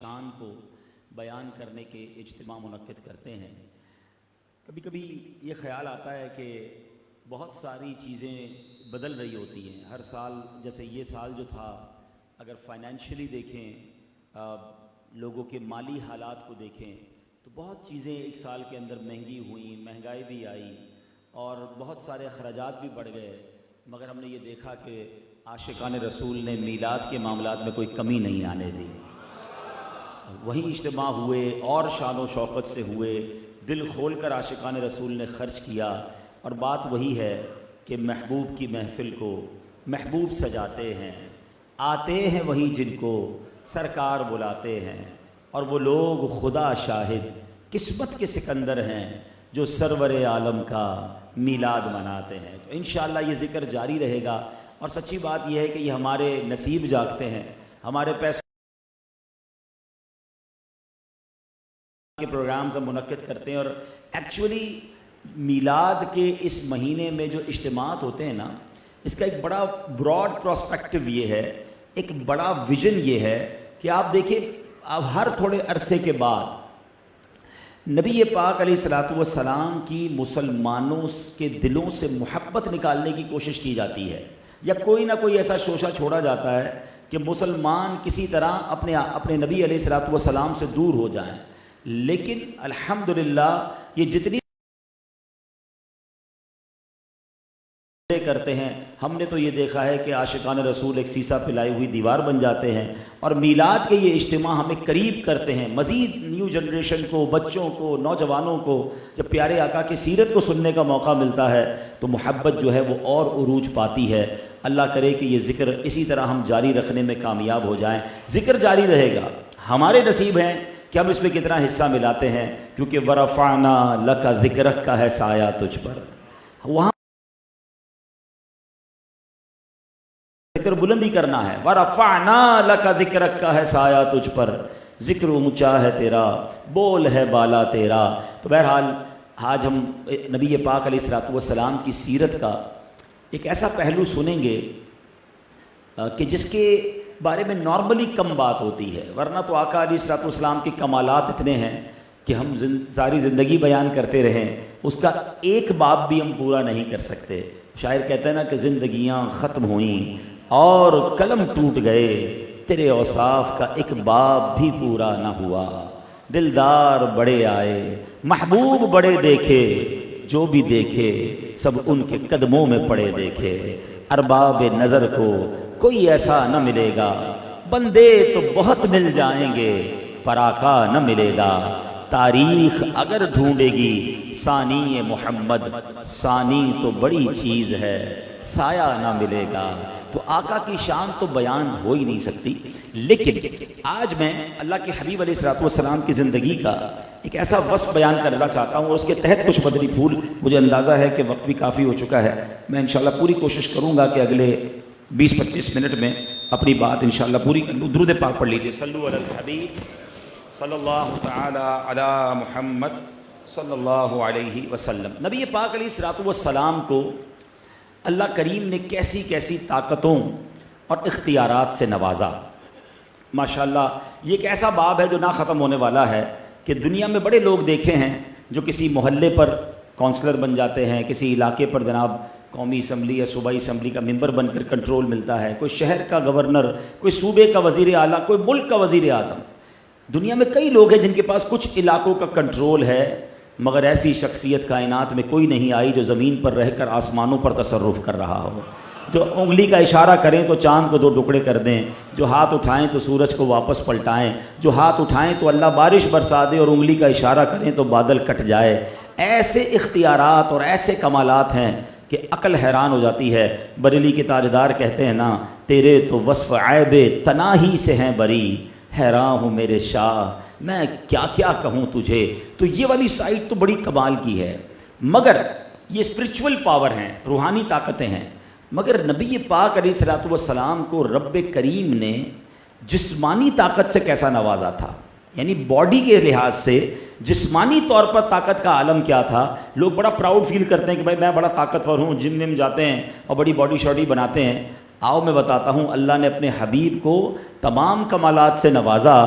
شان کو بیان کرنے کے اجتماع منعقد کرتے ہیں۔ کبھی کبھی یہ خیال آتا ہے کہ بہت ساری چیزیں بدل رہی ہوتی ہیں ہر سال، جیسے یہ سال جو تھا اگر فائنینشلی دیکھیں، لوگوں کے مالی حالات کو دیکھیں تو بہت چیزیں ایک سال کے اندر مہنگی ہوئیں، مہنگائی بھی آئی اور بہت سارے اخراجات بھی بڑھ گئے، مگر ہم نے یہ دیکھا کہ عاشقان رسول نے میلاد کے معاملات میں کوئی کمی نہیں آنے دی۔ وہی اجتماع ہوئے اور شان و شوقت سے ہوئے، دل کھول کر عاشقان رسول نے خرچ کیا، اور بات وہی ہے کہ محبوب کی محفل کو محبوب سجاتے ہیں، آتے ہیں وہی جن کو سرکار بلاتے ہیں، اور وہ لوگ خدا شاہد قسمت کے سکندر ہیں جو سرور عالم کا میلاد مناتے ہیں۔ تو انشاءاللہ یہ ذکر جاری رہے گا، اور سچی بات یہ ہے کہ یہ ہمارے نصیب جاگتے ہیں، ہمارے پیسوں کے پروگرامز ہم منعقد کرتے ہیں، اور ایکچولی میلاد کے اس مہینے میں جو اجتماعات ہوتے ہیں نا، اس کا ایک بڑا براڈ پراسپیکٹو یہ ہے، ایک بڑا ویژن یہ ہے کہ آپ دیکھیں اب ہر تھوڑے عرصے کے بعد نبی پاک علیہ الصلوۃ والسلام کی مسلمانوں کے دلوں سے محبت نکالنے کی کوشش کی جاتی ہے، یا کوئی نہ کوئی ایسا شوشہ چھوڑا جاتا ہے کہ مسلمان کسی طرح اپنے نبی علیہ الصلوۃ والسلام سے دور ہو جائیں۔ لیکن الحمدللہ یہ جتنی کرتے ہیں، ہم نے تو یہ دیکھا ہے کہ عاشقان رسول ایک سیسا پلائی ہوئی دیوار بن جاتے ہیں، اور میلاد کے یہ اجتماع ہمیں قریب کرتے ہیں۔ مزید نیو جنریشن کو، بچوں کو، نوجوانوں کو جب پیارے آقا کی سیرت کو سننے کا موقع ملتا ہے تو محبت جو ہے وہ اور عروج پاتی ہے۔ اللہ کرے کہ یہ ذکر اسی طرح ہم جاری رکھنے میں کامیاب ہو جائیں۔ ذکر جاری رہے گا، ہمارے نصیب ہیں کہ ہم اس میں کتنا حصہ ملاتے ہیں، کیونکہ وَرَفَعْنَا لَكَ ذِكْرَكَ کا ہے سایہ تجھ پر، وہاں ذکر بلندی کرنا ہے۔ وَرَفَعْنَا لَكَ ذِكْرَكَ کا ہے سایہ تجھ پر، ذکر اونچا ہے تیرا، بول ہے بالا تیرا۔ تو بہرحال آج ہم نبی پاک علیہ الصلوۃ والسلام کی سیرت کا ایک ایسا پہلو سنیں گے کہ جس کے بارے میں نارملی کم بات ہوتی ہے، ورنہ تو آقا علیہ الصلوۃ والسلام کے کمالات اتنے ہیں کہ ہم ساری زندگی بیان کرتے رہیں، اس کا ایک باب بھی ہم پورا نہیں کر سکتے۔ شاعر کہتے ہیں نا کہ زندگیاں ختم ہوئیں اور قلم ٹوٹ گئے، تیرے اوصاف کا ایک باب بھی پورا نہ ہوا، دلدار بڑے آئے محبوب بڑے دیکھے، جو بھی دیکھے سب ان کے قدموں میں پڑے دیکھے، ارباب نظر کو کوئی ایسا نہ ملے گا، بندے تو بہت مل جائیں گے پر آقا نہ ملے گا، تاریخ اگر ڈھونڈے گی ثانی محمد، ثانی تو بڑی چیز ہے سایہ نہ ملے گا۔ تو آقا کی شان تو بیان ہو ہی نہیں سکتی، لیکن آج میں اللہ کے حبیب علیہ الصلوۃ والسلام کی زندگی کا ایک ایسا وصف بیان کرنا چاہتا ہوں، اور اس کے تحت کچھ مدنی پھول، مجھے اندازہ ہے کہ وقت بھی کافی ہو چکا ہے، میں انشاءاللہ پوری کوشش کروں گا کہ اگلے 20-25 منٹ میں اپنی بات انشاءاللہ پوری کر لوں۔ درود پاک پڑھ لیجئے، صلو علی الحبیب صلی اللہ تعالی علی محمد صلی اللہ علیہ وسلم۔ نبی پاک علیہ الصلوۃ والسلام کو اللہ کریم نے کیسی کیسی طاقتوں اور اختیارات سے نوازا۔ ماشاءاللہ یہ ایک ایسا باب ہے جو نہ ختم ہونے والا ہے کہ دنیا میں بڑے لوگ دیکھے ہیں جو کسی محلے پر کونسلر بن جاتے ہیں، کسی علاقے پر جناب قومی اسمبلی یا صوبائی اسمبلی کا ممبر بن کر کنٹرول ملتا ہے، کوئی شہر کا گورنر، کوئی صوبے کا وزیر اعلیٰ، کوئی ملک کا وزیر اعظم۔ دنیا میں کئی لوگ ہیں جن کے پاس کچھ علاقوں کا کنٹرول ہے، مگر ایسی شخصیت کائنات میں کوئی نہیں آئی جو زمین پر رہ کر آسمانوں پر تصرف کر رہا ہو، جو انگلی کا اشارہ کریں تو چاند کو 2 ٹکڑے کر دیں، جو ہاتھ اٹھائیں تو سورج کو واپس پلٹائیں، جو ہاتھ اٹھائیں تو اللہ بارش برسا دے اور انگلی کا اشارہ کریں تو بادل کٹ جائے۔ ایسے اختیارات اور ایسے کمالات ہیں کہ عقل حیران ہو جاتی ہے۔ بریلی کے تاجدار کہتے ہیں نا، تیرے تو وصف عیب تناہی سے ہیں بری، حیران ہوں میرے شاہ میں کیا کیا کہوں تجھے۔ تو یہ والی سائٹ تو بڑی کمال کی ہے، مگر یہ اسپرچول پاور ہیں، روحانی طاقتیں ہیں۔ مگر نبی پاک علیہ الصلوۃ والسلام کو رب کریم نے جسمانی طاقت سے کیسا نوازا تھا، یعنی باڈی کے لحاظ سے جسمانی طور پر طاقت کا عالم کیا تھا۔ لوگ بڑا پراؤڈ فیل کرتے ہیں کہ بھائی میں بڑا طاقتور ہوں، جم وم جاتے ہیں اور بڑی باڈی شاڈی بناتے ہیں۔ آؤ میں بتاتا ہوں، اللہ نے اپنے حبیب کو تمام کمالات سے نوازا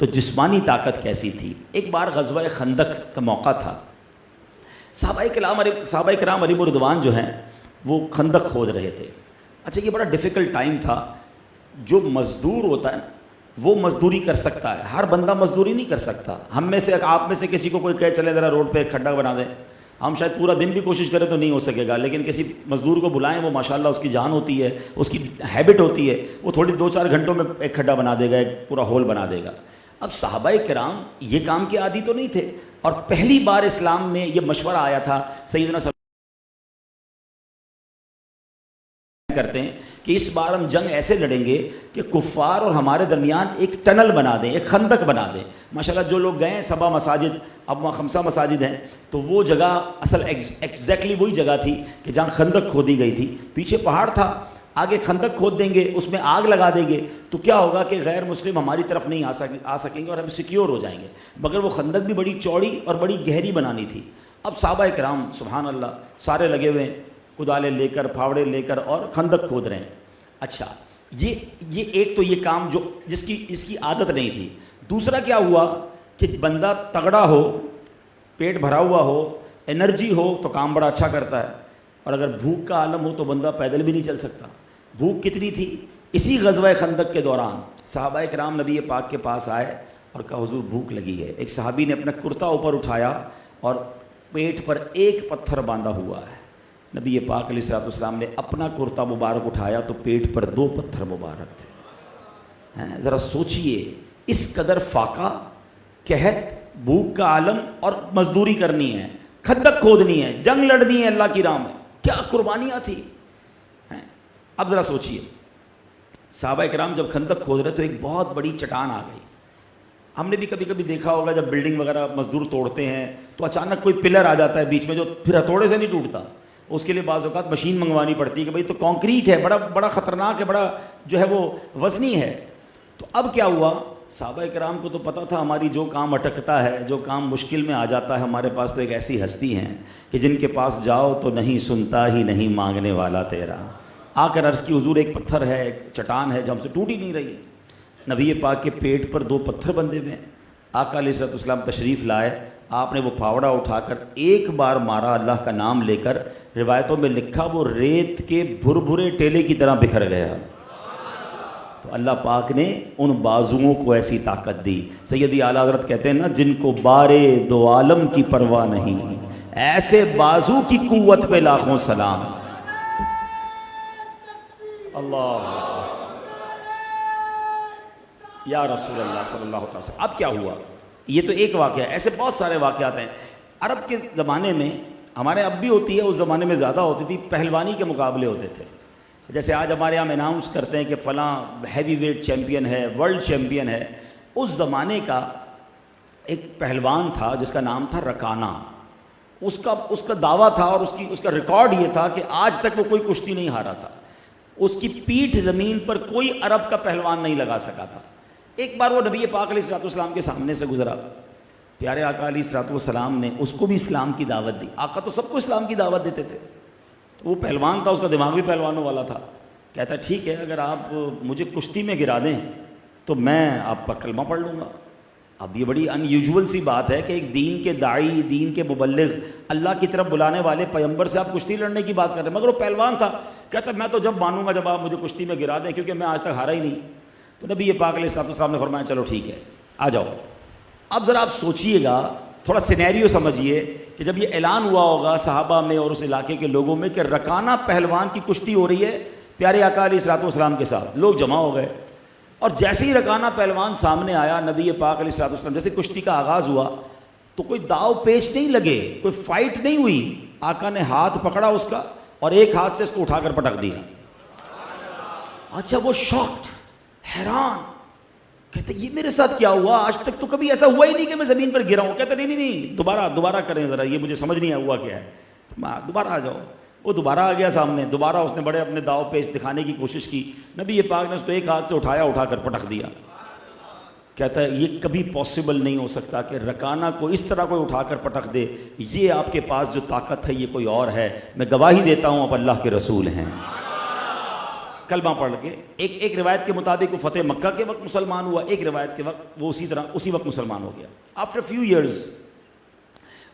تو جسمانی طاقت کیسی تھی. ایک بار غزوہ خندق کا موقع تھا. صحابہ کرام علیہ رضوان جو ہیں وہ خندق کھود رہے تھے. اچھا یہ بڑا ڈیفیکلٹ ٹائم تھا. جو مزدور ہوتا ہے وہ مزدوری کر سکتا ہے, ہر بندہ مزدوری نہیں کر سکتا. ہم میں سے, آپ میں سے کسی کو کوئی کہے چلے ذرا روڈ پہ ایک کھڈا بنا دیں, ہم شاید پورا دن بھی کوشش کریں تو نہیں ہو سکے گا, لیکن کسی مزدور کو بلائیں, وہ ماشاءاللہ اس کی جان ہوتی ہے, اس کی ہیبٹ ہوتی ہے, وہ تھوڑی 2-4 گھنٹوں میں ایک کھڈا بنا دے گا, ایک پورا ہول بنا دے گا. اب صحابہ کرام یہ کام کے عادی تو نہیں تھے, اور پہلی بار اسلام میں یہ مشورہ آیا تھا. سیدنا کرتے ہیں کہ اس بار ہم جنگ ایسے لڑیں گے کہ کفار اور ہمارے درمیان ایک ٹنل بنا دیں, ایک خندق بنا دیں. ماشاءاللہ جو لوگ گئے ہیں 7 مساجد, اب وہاں 5 مساجد ہیں, تو وہ جگہ اصل ایگزیکٹلی وہی جگہ تھی کہ جہاں خندق کھودی گئی تھی. پیچھے پہاڑ تھا, آگے خندق کھود دیں گے, اس میں آگ لگا دیں گے, تو کیا ہوگا کہ غیر مسلم ہماری طرف نہیں آ سکیں گے اور ہم سیکیور ہو جائیں گے. مگر وہ خندق بھی بڑی چوڑی اور بڑی گہری بنانی تھی. اب صحابہ کرام سبحان اللہ سارے لگے ہوئے ہیں, کدالیں لے کر, پھاوڑے لے کر, اور خندق کھود رہے ہیں. اچھا یہ ایک تو یہ کام جو اس کی عادت نہیں تھی. دوسرا کیا ہوا کہ بندہ تگڑا ہو, پیٹ بھرا ہوا ہو, انرجی ہو تو کام بڑا اچھا کرتا ہے, اور اگر بھوک کا عالم ہو تو بندہ پیدل بھی نہیں چل سکتا. بھوک کتنی تھی. اسی غزوہ خندق کے دوران صحابہ کرام نبی پاک کے پاس آئے اور کہا حضور بھوک لگی ہے. ایک صحابی نے اپنا کرتا اوپر اٹھایا اور پیٹ پر ایک پتھر باندھا ہوا ہے. نبی پاک علیہ السلام نے اپنا کرتا مبارک اٹھایا تو پیٹ پر 2 پتھر مبارک تھے. ذرا سوچئے, اس قدر فاقہ, قحط, بھوک کا عالم, اور مزدوری کرنی ہے, خندق کھودنی ہے, جنگ لڑنی ہے اللہ کی راہ میں, کیا قربانیاں تھی. اب ذرا سوچئے, صحابہ کرام جب خندق کھود رہے تو ایک بہت بڑی چٹان آ گئی. ہم نے بھی کبھی کبھی دیکھا ہوگا جب بلڈنگ وغیرہ مزدور توڑتے ہیں تو اچانک کوئی پلر آ جاتا ہے بیچ میں, جو پھر ہتھوڑے سے نہیں ٹوٹتا, اس کے لیے بعض اوقات مشین منگوانی پڑتی ہے کہ بھئی تو کانکریٹ ہے, بڑا خطرناک ہے, بڑا جو ہے وہ وزنی ہے. تو اب کیا ہوا, صحابہ کرام کو تو پتہ تھا ہماری جو کام اٹکتا ہے, جو کام مشکل میں آ جاتا ہے, ہمارے پاس تو ایک ایسی ہستی ہیں کہ جن کے پاس جاؤ تو نہیں سنتا ہی نہیں مانگنے والا تیرا. آ کر عرض کی حضور ایک پتھر ہے, ایک چٹان ہے جو ہم سے ٹوٹ ہی نہیں رہی. نبی پاک کے پیٹ پر 2 پتھر بندھے ہوئے ہیں. آقا علیہ السلام تشریف لائے, آپ نے وہ پھاوڑا اٹھا کر ایک بار مارا اللہ کا نام لے کر. روایتوں میں لکھا وہ ریت کے بھربھرے ٹیلے کی طرح بکھر گیا. تو اللہ پاک نے ان بازوؤں کو ایسی طاقت دی. سیدی اعلیٰ حضرت کہتے ہیں نا, جن کو بارے 2 عالم کی پرواہ نہیں, ایسے بازو کی قوت پہ لاکھوں سلام. اللہ یا رسول اللہ صلی اللہ علیہ وسلم. اب کیا ہوا, یہ تو ایک واقعہ ہے, ایسے بہت سارے واقعات ہیں. عرب کے زمانے میں, ہمارے اب بھی ہوتی ہے, اس زمانے میں زیادہ ہوتی تھی, پہلوانی کے مقابلے ہوتے تھے. جیسے آج ہمارے یہاں اناؤنس کرتے ہیں کہ فلاں ہیوی ویٹ چیمپئن ہے, ورلڈ چیمپئن ہے. اس زمانے کا ایک پہلوان تھا جس کا نام تھا رکانہ. اس کا دعویٰ تھا اور اس کا ریکارڈ یہ تھا کہ آج تک وہ کوئی کشتی نہیں ہارا تھا. اس کی پیٹھ زمین پر کوئی عرب کا پہلوان نہیں لگا سکا تھا. ایک بار وہ نبی پاک علیہ السلام کے سامنے سے گزرا. پیارے آقا علیہ السلام نے اس کو بھی اسلام کی دعوت دی. آقا تو سب کو اسلام کی دعوت دیتے تھے. تو وہ پہلوان تھا, اس کا دماغ بھی پہلوانوں والا تھا. کہتا ٹھیک ہے, اگر آپ مجھے کشتی میں گرا دیں تو میں آپ پر کلمہ پڑھ لوں گا. اب یہ بڑی ان یوزول سی بات ہے کہ ایک دین کے داعی, دین کے مبلغ, اللہ کی طرف بلانے والے پیغمبر سے آپ کشتی لڑنے کی بات کر رہے ہیں. مگر وہ پہلوان تھا, کہتا میں تو جب مانوں گا جب آپ مجھے کشتی میں گرا دیں, کیونکہ میں آج تک ہارا ہی نہیں. تو نبی پاک علیہ السلام نے فرمایا چلو ٹھیک ہے آ جاؤ. اب ذرا آپ سوچئے گا, تھوڑا سینیریو سمجھیے کہ جب یہ اعلان ہوا ہوگا صحابہ میں اور اس علاقے کے لوگوں میں کہ رکانہ پہلوان کی کشتی ہو رہی ہے پیارے آقا علیہ السلام کے ساتھ, لوگ جمع ہو گئے. اور جیسے ہی رکانہ پہلوان سامنے آیا, نبی پاک علیہ السلام جیسے کشتی کا آغاز ہوا تو کوئی داؤ پیچ نہیں لگے, کوئی فائٹ نہیں ہوئی. آقا نے ہاتھ پکڑا اس کا اور ایک ہاتھ سے اس کو اٹھا کر پٹک دیا. اچھا وہ شاکڈ, حیران, کہتے یہ میرے ساتھ کیا ہوا, آج تک تو کبھی ایسا ہوا ہی نہیں کہ میں زمین پر گرا ہوں. کہتے نہیں دوبارہ کریں ذرا, یہ مجھے سمجھ نہیں آیا ہوا کیا ہے, دوبارہ آ جاؤ. وہ دوبارہ آ گیا سامنے, دوبارہ اس نے بڑے اپنے داؤ پیچ دکھانے کی کوشش کی. نبی پاک نے اس کو ایک ہاتھ سے اٹھا کر پٹک دیا. کہتا ہے یہ کبھی پاسبل نہیں ہو سکتا کہ رکانہ کو اس طرح کوئی اٹھا کر پٹک دے. یہ آپ کے پاس جو طاقت ہے یہ کوئی اور ہے. میں گواہی دیتا ہوں آپ اللہ کے رسول ہیں. کلمہ پڑھ کے ایک روایت کے مطابق وہ فتح مکہ کے وقت مسلمان ہوا، ایک روایت کے وقت وہ اسی وقت مسلمان ہو گیا. آفٹر فیو ایئرز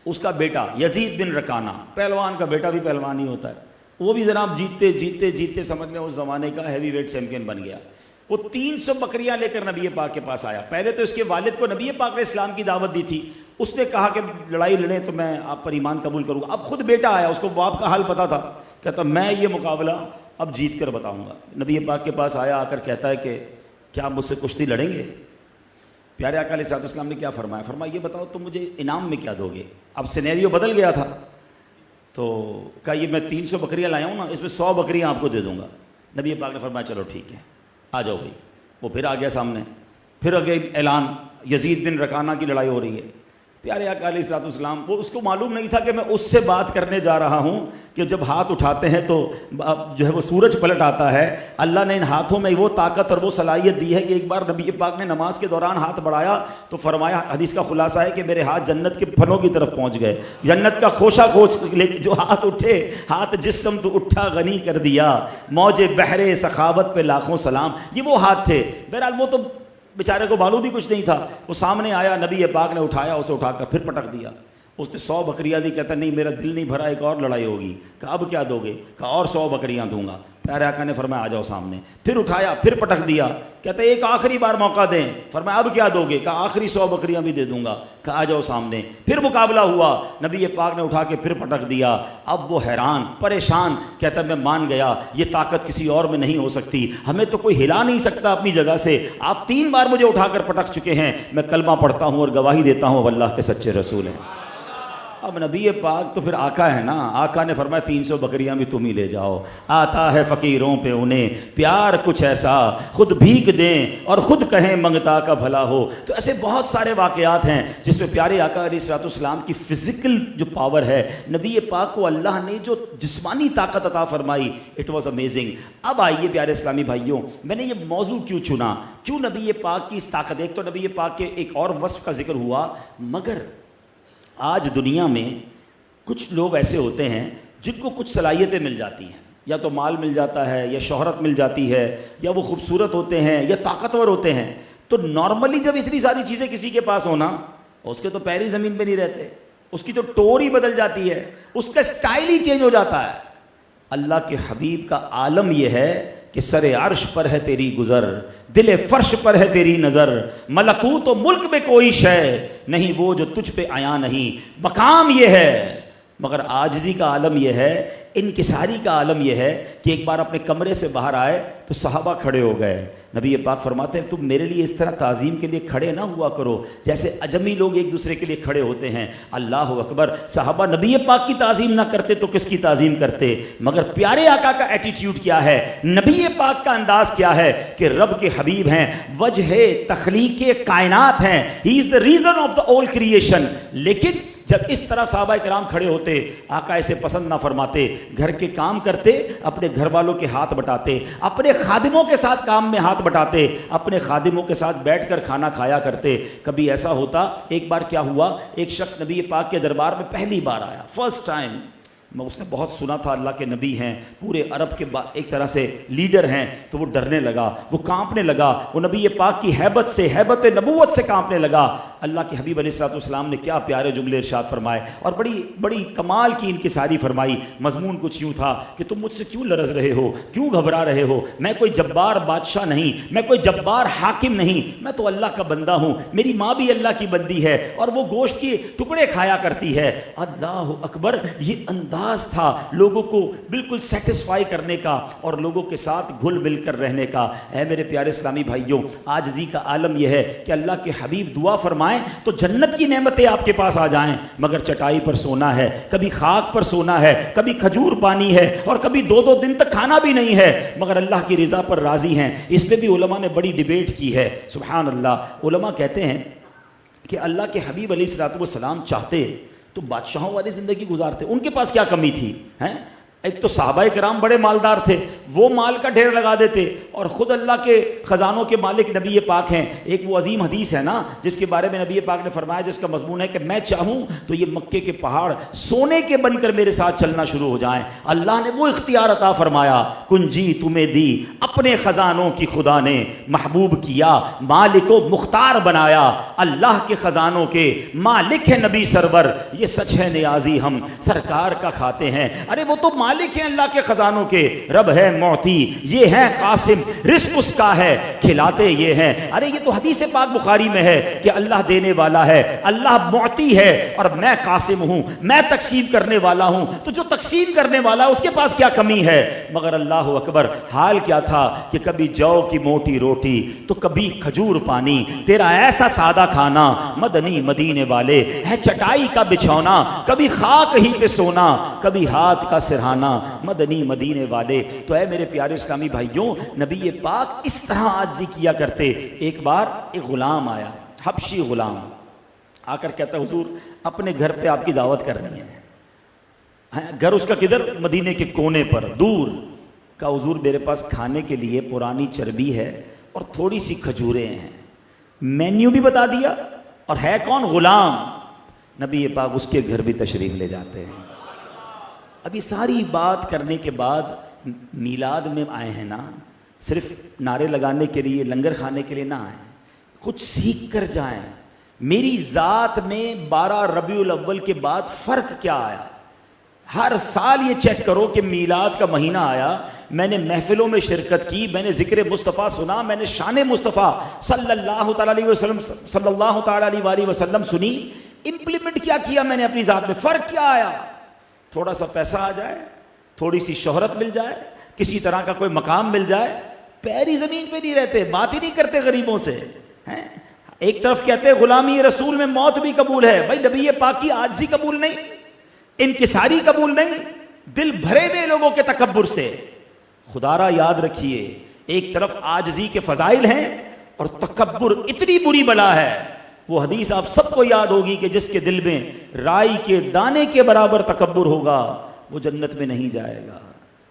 اس کا بیٹا یزید بن رکانہ، پہلوان کا بیٹا بھی پہلوان ہی ہوتا ہے، وہ بھی جناب جیتتے سمجھ لیں اس زمانے کا ہیوی ویٹ چیمپئن بن گیا. وہ 300 بکریاں لے کر نبی پاک کے پاس آیا. پہلے تو اس کے والد کو نبی پاک نے اسلام کی دعوت دی تھی، اس نے کہا کہ لڑائی لڑیں تو میں آپ پر ایمان قبول کروں گا. اب خود بیٹا آیا، اس کو باپ کا حال پتا تھا، کہتا میں یہ مقابلہ اب جیت کر بتاؤں گا. نبی پاک کے پاس آیا، آ کر کہتا ہے کہ کیا آپ مجھ سے کشتی لڑیں گے؟ پیارے آقا علیہ السلام نے کیا فرمایا؟ فرمایا یہ بتاؤ تم مجھے انعام میں کیا دو گے؟ اب سینیریو بدل گیا تھا، تو کہا یہ میں 300 بکریاں لایا ہوں نا، اس میں 100 بکریاں آپ کو دے دوں گا. نبی پاک نے فرمایا چلو ٹھیک ہے آ جاؤ بھائی. وہ پھر آ گیا سامنے، پھر آگے اعلان، یزید بن رکانہ کی لڑائی ہو رہی ہے. پیارے آقا علیہ السلام وہ اس کو معلوم نہیں تھا کہ میں اس سے بات کرنے جا رہا ہوں کہ جب ہاتھ اٹھاتے ہیں تو جو ہے وہ سورج پلٹ آتا ہے. اللہ نے ان ہاتھوں میں وہ طاقت اور وہ صلاحیت دی ہے کہ ایک بار نبی پاک نے نماز کے دوران ہاتھ بڑھایا تو فرمایا، حدیث کا خلاصہ ہے کہ میرے ہاتھ جنت کے پھنوں کی طرف پہنچ گئے، جنت کا خوشہ کھوج جو ہاتھ اٹھے، ہاتھ جسم تو اٹھا غنی کر دیا، موج بحر سخاوت پہ لاکھوں سلام. یہ وہ ہاتھ تھے. بہرحال وہ تو بیچارے کو معلوم بھی کچھ نہیں تھا. وہ سامنے آیا، نبی پاک نے اٹھایا، اسے اٹھا کر پھر پٹک دیا. اس نے 100 بکریاں دی. کہتا نہیں میرا دل نہیں بھرا، ایک اور لڑائی ہوگی. کہا اب کیا دو گے؟ کہا اور 100 بکریاں دوں گا. پیارے آقا نے فرمایا آ جاؤ سامنے. پھر اٹھایا، پھر پٹک دیا. کہتا ایک آخری بار موقع دیں. فرمایا اب کیا دو گے؟ کہا آخری 100 بکریاں بھی دے دوں گا. کہا آ جاؤ سامنے. پھر مقابلہ ہوا، نبی پاک نے اٹھا کے پھر پٹک دیا. اب وہ حیران پریشان، کہتا میں مان گیا یہ طاقت کسی اور میں نہیں ہو سکتی، ہمیں تو کوئی ہلا نہیں سکتا اپنی جگہ سے. آپ 3 بار مجھے اٹھا کر پٹک چکے ہیں، میں کلمہ پڑھتا ہوں اور گواہی دیتا ہوں اب اللہ کے سچے رسول ہیں. اب نبی پاک تو پھر آقا ہے نا، آقا نے فرمایا 300 بکریاں بھی تم ہی لے جاؤ. آتا ہے فقیروں پہ انہیں پیار کچھ ایسا، خود بھیک دیں اور خود کہیں منگتا کا بھلا ہو. تو ایسے بہت سارے واقعات ہیں جس میں پیارے آقا علیہ السلام کی فزیکل جو پاور ہے، نبی پاک کو اللہ نے جو جسمانی طاقت عطا فرمائی، اٹ واز امیزنگ. اب آئیے پیارے اسلامی بھائیوں، میں نے یہ موضوع کیوں چنا؟ کیوں نبی پاک کی اس طاقت؟ ایک تو نبی پاک کے ایک اور وصف کا ذکر ہوا، مگر آج دنیا میں کچھ لوگ ایسے ہوتے ہیں جن کو کچھ صلاحیتیں مل جاتی ہیں، یا تو مال مل جاتا ہے، یا شہرت مل جاتی ہے، یا وہ خوبصورت ہوتے ہیں، یا طاقتور ہوتے ہیں. تو نارملی جب اتنی ساری چیزیں کسی کے پاس ہونا، اس کے تو پیر ہی زمین پہ نہیں رہتے، اس کی تو ٹور ہی بدل جاتی ہے، اس کا سٹائل ہی چینج ہو جاتا ہے. اللہ کے حبیب کا عالم یہ ہے کہ سر عرش پر ہے تیری گزر، دل فرش پر ہے تیری نظر، ملکوت و ملک میں کوئی شے نہیں وہ جو تجھ پہ عیاں نہیں. مقام یہ ہے، مگر عاجزی کا عالم یہ ہے، انکساری کا عالم یہ ہے کہ ایک بار اپنے کمرے سے باہر آئے تو صحابہ کھڑے ہو گئے. نبی پاک فرماتے ہیں تم میرے لیے اس طرح تعظیم کے لیے کھڑے نہ ہوا کرو جیسے اجمی لوگ ایک دوسرے کے لیے کھڑے ہوتے ہیں. اللہ اکبر. صحابہ نبی پاک کی تعظیم نہ کرتے تو کس کی تعظیم کرتے؟ مگر پیارے آقا کا ایٹیٹیوڈ کیا ہے، نبی پاک کا انداز کیا ہے کہ رب کے حبیب ہیں، وجہ تخلیق کائنات ہیں، he is the reason of the all creation. لیکن جب اس طرح صحابہ کرام کھڑے ہوتے، آقا ایسے پسند نہ فرماتے، گھر کے کام کرتے، اپنے گھر والوں کے ہاتھ بٹاتے، اپنے خادموں کے ساتھ کام میں ہاتھ بٹاتے، اپنے خادموں کے ساتھ بیٹھ کر کھانا کھایا کرتے. کبھی ایسا ہوتا، ایک بار کیا ہوا، ایک شخص نبی پاک کے دربار میں پہلی بار آیا، فرسٹ ٹائم. اس نے بہت سنا تھا اللہ کے نبی ہیں، پورے عرب کے ایک طرح سے لیڈر ہیں، تو وہ ڈرنے لگا، وہ کانپنے لگا، وہ نبی پاک کی ہیبت سے، ہیبت نبوت سے کانپنے لگا. اللہ کے حبیب علیہ السلام نے کیا پیارے جملے ارشاد فرمائے اور بڑی کمال کی انکساری فرمائی. مضمون کچھ یوں تھا کہ تم مجھ سے کیوں لرز رہے ہو، کیوں گھبرا رہے ہو؟ میں کوئی جبار بادشاہ نہیں، میں کوئی جبار حاکم نہیں، میں تو اللہ کا بندہ ہوں، میری ماں بھی اللہ کی بندی ہے اور وہ گوشت کے ٹکڑے کھایا کرتی ہے. اللہ اکبر. یہ انداز تھا لوگوں کو بالکل سیٹسفائی کرنے کا اور لوگوں کے ساتھ گھل مل کر رہنے کا. اے میرے پیارے اسلامی بھائیوں، عاجزی کا عالم یہ ہے کہ اللہ کے حبیب دعا فرمائیں تو جنت کی نعمتیں آپ کے پاس آ جائیں، مگر چٹائی پر سونا ہے، کبھی خاک پر سونا ہے، کبھی کھجور پانی ہے، اور کبھی 2 دن تک کھانا بھی نہیں ہے، مگر اللہ کی رضا پر راضی ہیں. اس پہ بھی علماء نے بڑی ڈیبیٹ کی ہے. سبحان اللہ. علماء کہتے ہیں کہ اللہ کے حبیب علیہ السلام چاہتے تو بادشاہوں والی زندگی گزارتے، ان کے پاس کیا کمی تھی ہیں؟ ایک تو صحابہ کرام بڑے مالدار تھے، وہ مال کا ڈھیر لگا دیتے، اور خود اللہ کے خزانوں کے مالک نبی پاک ہیں۔ ایک وہ عظیم حدیث ہے نا جس کے بارے میں نبی پاک نے فرمایا، جس کا مضمون ہے کہ میں چاہوں تو یہ مکے کے پہاڑ سونے کے بن کر میرے ساتھ چلنا شروع ہو جائیں۔ اللہ نے وہ اختیار عطا فرمایا، کنجی تمہیں دی اپنے خزانوں کی خدا نے، محبوب کیا مالک و مختار بنایا، اللہ کے خزانوں کے مالک ہے نبی سرور، یہ سچ ہے نیازی ہم سرکار کا کھاتے ہیں۔ ارے وہ تو مالک ہیں اللہ کے خزانوں کے، رب ہے معطی یہ ہے قاسم، رزق اس کا ہے کھلاتے یہ ہیں۔ ارے یہ تو حدیث پاک بخاری میں ہے کہ اللہ دینے والا ہے، اللہ معطی ہے، اور میں قاسم ہوں، میں تقسیم کرنے والا ہوں۔ تو جو تقسیم کرنے والا اس کے پاس کیا کمی ہے؟ مگر اللہ اکبر، حال کیا تھا کہ کبھی جو کی موٹی روٹی تو کبھی کھجور پانی، تیرا ایسا سادہ کھانا مدنی مدینے والے ہے، چٹائی کا بچھونا کبھی خاک ہی پہ سونا، کبھی ہاتھ کا سرہانا مدنی مدینے والے۔ تو اے میرے پیارے اسلامی بھائیوں، نبی پاک اس طرح عاجزی کیا کرتے۔ ایک بار ایک غلام آیا، حبشی غلام، آ کر کہتا حضور اپنے گھر پہ آپ کی دعوت کرنی ہے۔ گھر اس کا کدھر؟ مدینے کے کونے پر دور کا۔ حضور میرے پاس کھانے کے لیے پرانی چربی ہے اور تھوڑی سی کھجوریں ہیں۔ مینیو بھی بتا دیا، اور ہے کون؟ غلام۔ نبی پاک اس کے گھر بھی تشریف لے جاتے ہیں۔ اب یہ ساری بات کرنے کے بعد میلاد میں آئے ہیں نا، صرف نعرے لگانے کے لیے، لنگر کھانے کے لیے نہ آئیں، کچھ سیکھ کر جائیں۔ میری ذات میں 12 ربیع الاول کے بعد فرق کیا آیا؟ ہر سال یہ چیک کرو کہ میلاد کا مہینہ آیا، میں نے محفلوں میں شرکت کی، میں نے ذکر مصطفیٰ سنا، میں نے شان مصطفیٰ صلی اللہ تعالیٰ علیہ وسلم سنی، امپلیمنٹ کیا کیا میں نے اپنی ذات میں؟ فرق کیا آیا؟ تھوڑا سا پیسہ آ جائے، تھوڑی سی شہرت مل جائے، کسی طرح کا کوئی مقام مل جائے، پیری زمین پہ نہیں رہتے، بات ہی نہیں کرتے غریبوں سے۔ ایک طرف کہتے غلامی رسول میں موت بھی قبول ہے، بھائی نبی پاک کی عاجزی قبول نہیں، انکساری قبول نہیں، دل بھرے ہوئے لوگوں کے تکبر سے۔ خدا را یاد رکھیے، ایک طرف عاجزی کے فضائل ہیں اور تکبر اتنی بری بلا ہے۔ وہ حدیث آپ سب کو یاد ہوگی کہ جس کے دل میں رائی کے دانے کے برابر تکبر ہوگا وہ جنت میں نہیں جائے گا۔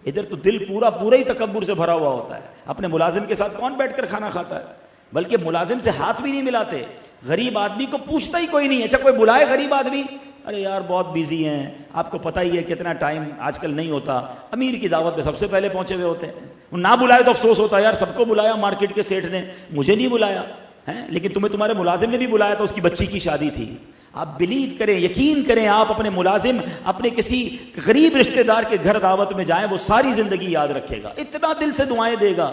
ادھر تو دل پورا ہی تکبر سے بھرا ہوا ہوتا ہے۔ اپنے ملازم کے ساتھ کون بیٹھ کر کھانا کھاتا ہے؟ بلکہ ملازم سے ہاتھ بھی نہیں ملاتے، غریب آدمی کو پوچھتا ہی کوئی نہیں۔ اچھا کوئی بلائے غریب آدمی، ارے یار بہت بیزی ہیں، آپ کو پتہ ہی ہے کتنا ٹائم آج کل نہیں ہوتا۔ امیر کی دعوت پہ سب سے پہلے پہنچے ہوئے ہوتے ہیں، وہ نہ بلائے تو افسوس ہوتا ہے، یار سب کو بلایا مارکیٹ کے سیٹھ نے، مجھے نہیں بلایا ہے۔ لیکن تمہیں تمہارے ملازم نے بھی بلایا تو اس کی بچی کی شادی تھی۔ آپ بلیو کریں، یقین کریں، آپ اپنے ملازم اپنے کسی غریب رشتہ دار کے گھر دعوت میں جائیں، وہ ساری زندگی یاد رکھے گا، اتنا دل سے دعائیں دے گا۔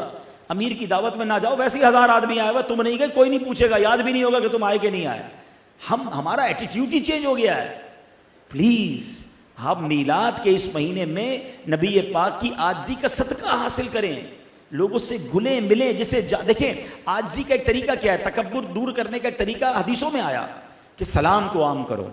امیر کی دعوت میں نہ جاؤ، ویسے ہی 1000 آدمی آئے ہوا، تم نہیں گئے، کوئی نہیں پوچھے گا، یاد بھی نہیں ہوگا کہ تم آئے کہ نہیں آئے۔ ہمارا ایٹیٹیوڈ ہی چینج ہو گیا ہے۔ پلیز آپ میلاد کے اس مہینے میں نبی پاک کی عاجزی کا صدقہ حاصل کریں، لوگوں سے گھلیں ملیں، جسے دیکھیں عاجزی کا ایک طریقہ کیا ہے، تکبر دور کرنے کا ایک طریقہ حدیثوں میں آیا کہ سلام کو عام کرو،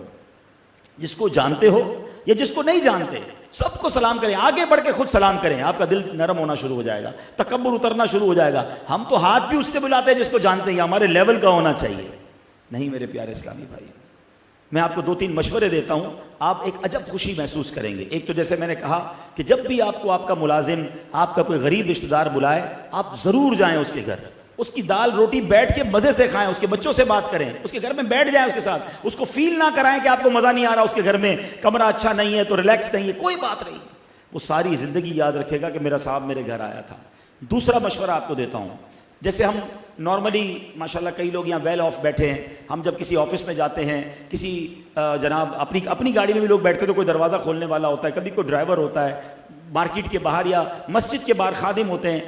جس کو جانتے ہو یا جس کو نہیں جانتے سب کو سلام کریں، آگے بڑھ کے خود سلام کریں، آپ کا دل نرم ہونا شروع ہو جائے گا، تکبر اترنا شروع ہو جائے گا۔ ہم تو ہاتھ بھی اس سے بلاتے ہیں جس کو جانتے ہیں، ہمارے لیول کا ہونا چاہیے۔ نہیں میرے پیارے اسلامی بھائی، میں آپ کو 2-3 مشورے دیتا ہوں، آپ ایک عجب خوشی محسوس کریں گے۔ ایک تو جیسے میں نے کہا کہ جب بھی آپ کو آپ کا ملازم، آپ کا کوئی غریب رشتہ دار بلائے، آپ ضرور جائیں اس کے گھر، اس کی دال روٹی بیٹھ کے مزے سے کھائیں، اس کے بچوں سے بات کریں، اس کے گھر میں بیٹھ جائیں اس کے ساتھ، اس کو فیل نہ کرائیں کہ آپ کو مزہ نہیں آ رہا، اس کے گھر میں کمرہ اچھا نہیں ہے تو ریلیکس نہیں ہے، کوئی بات نہیں، وہ ساری زندگی یاد رکھے گا کہ میرا صاحب میرے گھر آیا تھا۔ دوسرا مشورہ آپ کو دیتا ہوں، جیسے ہم نارملی ماشاءاللہ کئی لوگ یہاں ویل آف بیٹھے ہیں، ہم جب کسی آفس میں جاتے ہیں، کسی جناب اپنی گاڑی میں بھی لوگ بیٹھتے تو کوئی دروازہ کھولنے والا ہوتا ہے، کبھی کوئی ڈرائیور ہوتا ہے، مارکیٹ کے باہر یا مسجد کے باہر خادم ہوتے ہیں،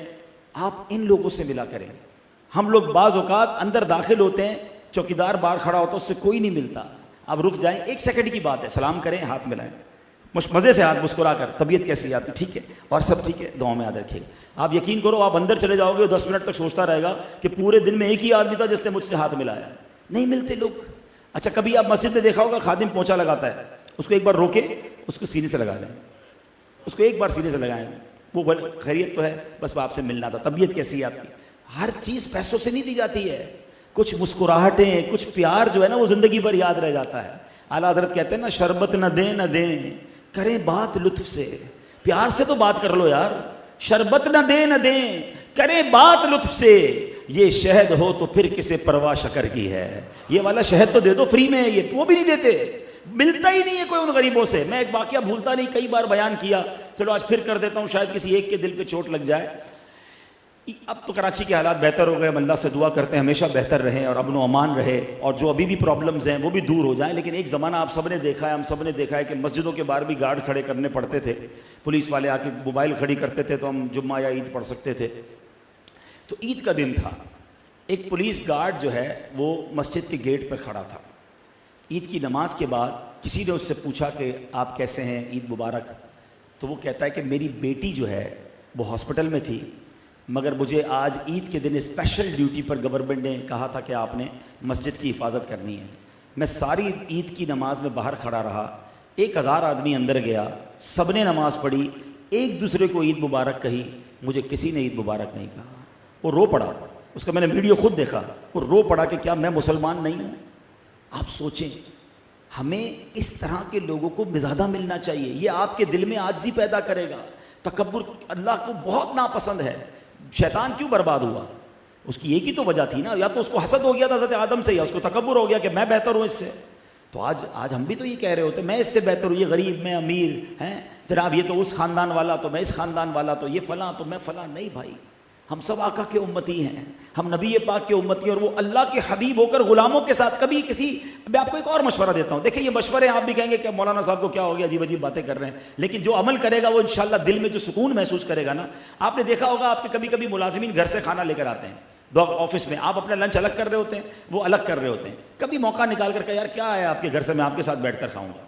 آپ ان لوگوں سے ملا کریں۔ ہم لوگ بعض اوقات اندر داخل ہوتے ہیں، چوکیدار باہر کھڑا ہوتا ہے، اس سے کوئی نہیں ملتا، آپ رک جائیں، 1 سیکنڈ کی بات ہے، سلام کریں، ہاتھ ملائیں، مزے سے ہاتھ مسکرا کر، طبیعت کیسی ہے آپ کی؟ ٹھیک ہے، اور سب ٹھیک ہے، دعاؤں میں یاد رکھیے گا۔ آپ یقین کرو، آپ اندر چلے جاؤ گے 10 منٹ تک سوچتا رہے گا کہ پورے دن میں ایک ہی آدمی تھا جس نے مجھ سے ہاتھ ملایا، نہیں ملتے لوگ۔ اچھا کبھی آپ مسجد میں دیکھا ہوگا خادم پوچھا لگاتا ہے، اس کو ایک بار روکے، اس کو سینے سے لگا لیں، اس کو ایک بار سینے سے لگائیں، وہ خیریت تو ہے، بس وہ آپ سے ملنا تھا، طبیعت کیسی ہے آپ کی؟ ہر چیز پیسوں سے نہیں دی جاتی ہے، کچھ مسکراہٹیں، کچھ پیار جو ہے نا وہ زندگی بھر یاد رہ جاتا ہے۔ اعلیٰ حضرت کہتے ہیں نا، شربت نہ دیں کریں بات لطف سے، پیار سے تو بات کر لو یار. شربت نہ دیں کریں بات لطف سے, یہ شہد ہو تو پھر کسے پرواہ شکر کی ہے. یہ والا شہد تو دے دو فری میں, یہ وہ بھی نہیں دیتے, ملتا ہی نہیں ہے کوئی ان غریبوں سے. میں ایک واقعہ بھولتا نہیں, کئی بار بیان کیا, چلو آج پھر کر دیتا ہوں, شاید کسی ایک کے دل پہ چوٹ لگ جائے. اب تو کراچی کے حالات بہتر ہو گئے, ہم اللہ سے دعا کرتے ہیں ہمیشہ بہتر رہیں اور امن و امان رہے, اور جو ابھی بھی پرابلمز ہیں وہ بھی دور ہو جائیں. لیکن ایک زمانہ آپ سب نے دیکھا ہے, ہم سب نے دیکھا ہے کہ مسجدوں کے باہر بھی گارڈ کھڑے کرنے پڑتے تھے, پولیس والے آ کے موبائل کھڑی کرتے تھے تو ہم جمعہ یا عید پڑھ سکتے تھے. تو عید کا دن تھا, ایک پولیس گارڈ جو ہے وہ مسجد کے گیٹ پر کھڑا تھا. عید کی نماز کے بعد کسی نے اس سے پوچھا کہ آپ کیسے ہیں, عید مبارک. تو وہ کہتا ہے کہ میری بیٹی جو ہے وہ ہاسپٹل میں تھی, مگر مجھے آج عید کے دن اسپیشل ڈیوٹی پر گورنمنٹ نے کہا تھا کہ آپ نے مسجد کی حفاظت کرنی ہے. میں ساری عید کی نماز میں باہر کھڑا رہا, 1000 آدمی اندر گیا, سب نے نماز پڑھی, ایک دوسرے کو عید مبارک کہی, مجھے کسی نے عید مبارک نہیں کہا. وہ رو پڑا, اس کا میں نے ویڈیو خود دیکھا, وہ رو پڑا کہ کیا میں مسلمان نہیں ہوں. آپ سوچیں, ہمیں اس طرح کے لوگوں کو زیادہ ملنا چاہیے. یہ آپ کے دل میں عاجزی پیدا کرے گا. تکبر اللہ کو بہت ناپسند ہے. شیطان کیوں برباد ہوا؟ اس کی ایک ہی تو وجہ تھی نا, یا تو اس کو حسد ہو گیا تھا حضرت آدم سے, یا اس کو تکبر ہو گیا کہ میں بہتر ہوں اس سے. تو آج ہم بھی تو یہ کہہ رہے ہوتے میں اس سے بہتر ہوں, یہ غریب میں امیر ہیں, جناب یہ تو اس خاندان والا, تو میں اس خاندان والا, تو یہ فلاں, تو میں فلاں. نہیں بھائی, ہم سب آقا کے امتی ہیں, ہم نبی پاک کے امتی ہیں, اور وہ اللہ کے حبیب ہو کر غلاموں کے ساتھ کبھی کسی. میں آپ کو ایک اور مشورہ دیتا ہوں, دیکھیں یہ مشورے آپ بھی کہیں گے کہ مولانا صاحب کو کیا ہو گیا, عجیب عجیب باتیں کر رہے ہیں, لیکن جو عمل کرے گا وہ انشاءاللہ دل میں جو سکون محسوس کرے گا نا. آپ نے دیکھا ہوگا آپ کے کبھی کبھی ملازمین گھر سے کھانا لے کر آتے ہیں آفس میں, آپ اپنا لنچ الگ کر رہے ہوتے ہیں, وہ الگ کر رہے ہوتے ہیں. کبھی موقع نکال کر کہ یار کیا ہے آپ کے گھر سے, میں آپ کے ساتھ بیٹھ کر کھاؤں گا.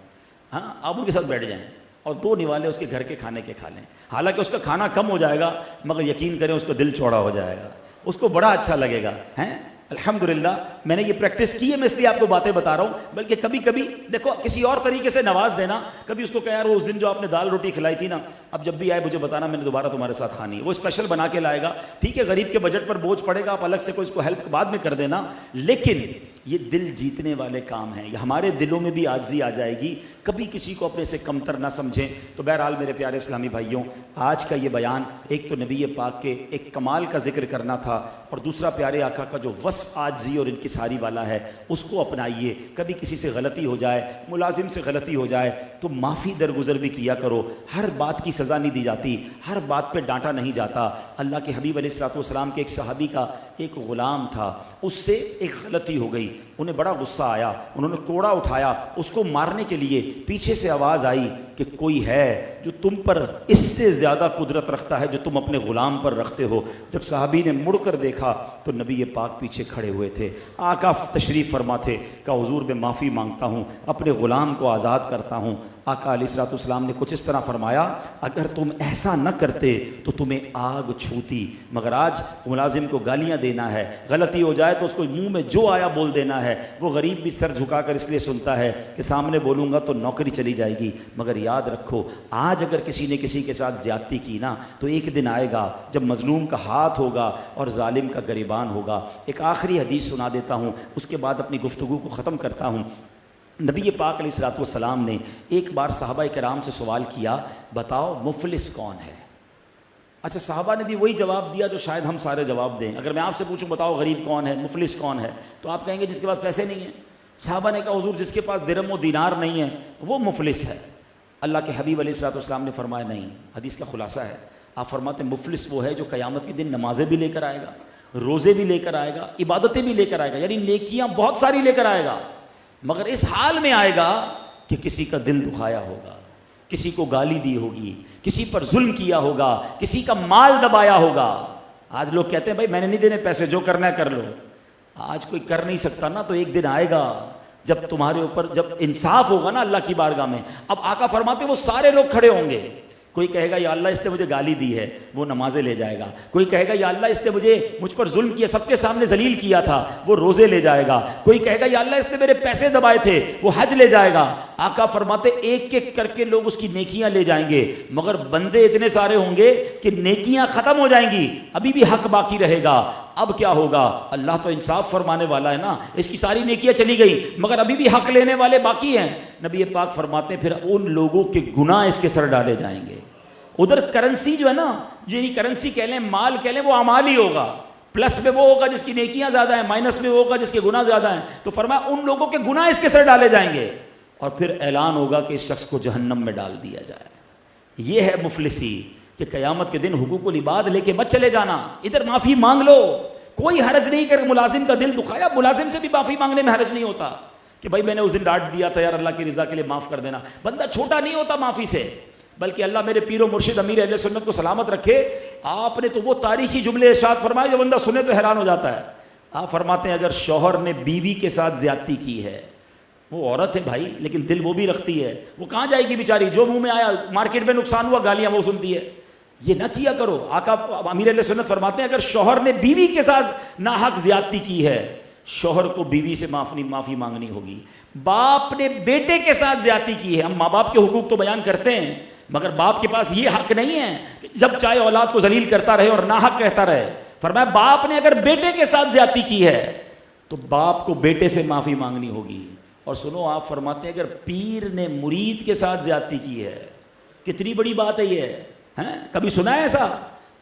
ہاں, آپ ان کے ساتھ بیٹھ جائیں اور 2 نوالے اس کے گھر کے کھانے کے کھا لیں. حالانکہ اس کا کھانا کم ہو جائے گا, مگر یقین کریں اس کو دل چوڑا ہو جائے گا, اس کو بڑا اچھا لگے گا. ہیں الحمدللہ میں نے یہ پریکٹس کی ہے, میں اس لیے آپ کو باتیں بتا رہا ہوں. بلکہ کبھی کبھی دیکھو کسی اور طریقے سے نواز دینا, کبھی اس کو کہ یار وہ اس دن جو آپ نے دال روٹی کھلائی تھی نا, اب جب بھی آئے مجھے بتانا, میں نے دوبارہ تمہارے ساتھ کھانی ہے. وہ اسپیشل بنا کے لائے گا, ٹھیک ہے غریب کے بجٹ پر بوجھ پڑے گا, آپ الگ سے کوئی اس کو ہیلپ بعد میں کر دینا. لیکن یہ دل جیتنے والے کام ہیں, یہ ہمارے دلوں میں بھی عاجزی آ جائے گی, کبھی کسی کو اپنے سے کمتر نہ سمجھیں. تو بہرحال میرے پیارے اسلامی بھائیوں, آج کا یہ بیان ایک تو نبی پاک کے ایک کمال کا ذکر کرنا تھا, اور دوسرا پیارے آقا کا جو وصف عاجزی اور انکساری والا ہے اس کو اپنائیے. کبھی کسی سے غلطی ہو جائے, ملازم سے غلطی ہو جائے تو معافی درگزر بھی کیا کرو. ہر بات کی سزا نہیں دی جاتی, ہر بات پہ ڈانٹا نہیں جاتا. اللہ کے حبیب علیہ الصلوۃ والسلام کے ایک صحابی کا ایک غلام تھا, اس سے ایک غلطی ہو گئی, انہیں بڑا غصہ آیا, انہوں نے کوڑا اٹھایا, اس کو مارنے کے لیے پیچھے سے آواز آئی کہ کوئی ہے جو تم پر اس سے زیادہ قدرت رکھتا ہے جو تم اپنے غلام پر رکھتے ہو. جب صحابی نے مڑ کر دیکھا تو نبی پاک پیچھے کھڑے ہوئے تھے. آقا تشریف فرما تھے کہ حضور میں معافی مانگتا ہوں, اپنے غلام کو آزاد کرتا ہوں. آقا علیہ الصلوۃ والسلام نے کچھ اس طرح فرمایا, اگر تم ایسا نہ کرتے تو تمہیں آگ چھوتی, مگر آج ملازم کو گالیاں دینا ہے, غلطی ہو جائے تو اس کو منہ میں جو آیا بول دینا ہے. وہ غریب بھی سر جھکا کر اس لیے سنتا ہے کہ سامنے بولوں گا تو نوکری چلی جائے گی. مگر یاد رکھو, آج اگر کسی نے کسی کے ساتھ زیادتی کی نا, تو ایک دن آئے گا جب مظلوم کا ہاتھ ہوگا اور ظالم کا گریبان ہوگا. ایک آخری حدیث سنا دیتا ہوں, اس کے بعد اپنی گفتگو کو ختم کرتا ہوں. نبی پاک علیہ الصلوۃ والسلام نے ایک بار صحابہ کرام سے سوال کیا, بتاؤ مفلس کون ہے؟ اچھا, صحابہ نے بھی وہی جواب دیا جو شاید ہم سارے جواب دیں. اگر میں آپ سے پوچھوں بتاؤ غریب کون ہے, مفلس کون ہے, تو آپ کہیں گے جس کے پاس پیسے نہیں ہیں. صحابہ نے کہا حضور جس کے پاس درہم و دینار نہیں ہے وہ مفلس ہے. اللہ کے حبیب علیہ الصلوۃ والسلام نے فرمایا نہیں. حدیث کا خلاصہ ہے, آپ فرماتے ہیں مفلس وہ ہے جو قیامت کے دن نمازیں بھی لے کر آئے گا, روزے بھی لے کر آئے گا, عبادتیں بھی لے کر آئے گا, یعنی نیکیاں بہت ساری لے کر آئے گا, مگر اس حال میں آئے گا کہ کسی کا دل دکھایا ہوگا, کسی کو گالی دی ہوگی, کسی پر ظلم کیا ہوگا, کسی کا مال دبایا ہوگا. آج لوگ کہتے ہیں بھائی میں نے نہیں دینے پیسے, جو کرنا ہے کر لو. آج کوئی کر نہیں سکتا نا, تو ایک دن آئے گا جب تمہارے اوپر جب انصاف ہوگا نا اللہ کی بارگاہ میں. اب آقا فرماتے وہ سارے لوگ کھڑے ہوں گے. کوئی کہے گا یا اللہ اس نے مجھے گالی دی ہے, وہ نمازیں لے جائے گا. کوئی کہے گا یا اللہ اس نے مجھ پر ظلم کیا, سب کے سامنے ذلیل کیا تھا, وہ روزے لے جائے گا. کوئی کہے گا یا اللہ اس نے میرے پیسے دبائے تھے, وہ حج لے جائے گا. آقا فرماتے ایک ایک کر کے لوگ اس کی نیکیاں لے جائیں گے, مگر بندے اتنے سارے ہوں گے کہ نیکیاں ختم ہو جائیں گی, ابھی بھی حق باقی رہے گا. اب کیا ہوگا؟ اللہ تو انصاف فرمانے والا ہے نا, اس کی ساری نیکیاں چلی گئی مگر ابھی بھی حق لینے والے باقی ہیں. نبی پاک فرماتے ہیں پھر ان لوگوں کے گناہ اس کے سر ڈالے جائیں گے. ادھر کرنسی جو ہے نا، یعنی کرنسی کہہ لیں، مال کہہ لیں، وہ اعمال ہی ہوگا، پلس میں وہ ہوگا جس کی نیکیاں زیادہ ہیں، مائنس میں وہ ہوگا جس کے گناہ زیادہ ہیں. تو فرمایا ان لوگوں کے گناہ اس کے سر ڈالے جائیں گے اور پھر اعلان ہوگا کہ اس شخص کو جہنم میں ڈال دیا جائے. یہ ہے مفلسی کہ قیامت کے دن حقوق العباد لے کے مت چلے جانا، ادھر معافی مانگ لو، کوئی حرج نہیں کر ملازم کا دل دکھایا، ملازم سے بھی معافی مانگنے میں حرج نہیں ہوتا کہ بھائی میں نے اس دن ڈانٹ دیا تھا یار، اللہ کی رضا کے لیے معاف کر دینا. بندہ چھوٹا نہیں ہوتا معافی سے، بلکہ اللہ میرے پیر و مرشد امیر اہل سنت کو سلامت رکھے، آپ نے تو وہ تاریخی جملے ارشاد فرمائے جو بندہ سنے تو حیران ہو جاتا ہے. آپ فرماتے ہیں اگر شوہر نے بیوی کے ساتھ زیادتی کی ہے، وہ عورت ہے بھائی لیکن دل وہ بھی رکھتی ہے، وہ کہاں جائے گی بیچاری، جو منہ میں آیا، مارکیٹ میں نقصان ہوا گالیاں وہ سنتی ہے. یہ نہ کیا کرو. آقا امیر اہل سنت فرماتے ہیں اگر شوہر نے بیوی کے ساتھ ناحق زیادتی کی ہے، شوہر کو بیوی سے معافی مانگنی ہوگی. باپ نے بیٹے کے ساتھ زیادتی کی ہے، ہم ماں باپ کے حقوق تو بیان کرتے ہیں مگر باپ کے پاس یہ حق نہیں ہے کہ جب چاہے اولاد کو ذلیل کرتا رہے اور ناحق کہتا رہے. فرمایا باپ نے اگر بیٹے کے ساتھ زیادتی کی ہے تو باپ کو بیٹے سے معافی مانگنی ہوگی. اور سنو آپ فرماتے ہیں اگر پیر نے مرید کے ساتھ زیادتی کی ہے، کتنی بڑی بات ہے یہ، کبھی سنا ہے ایسا؟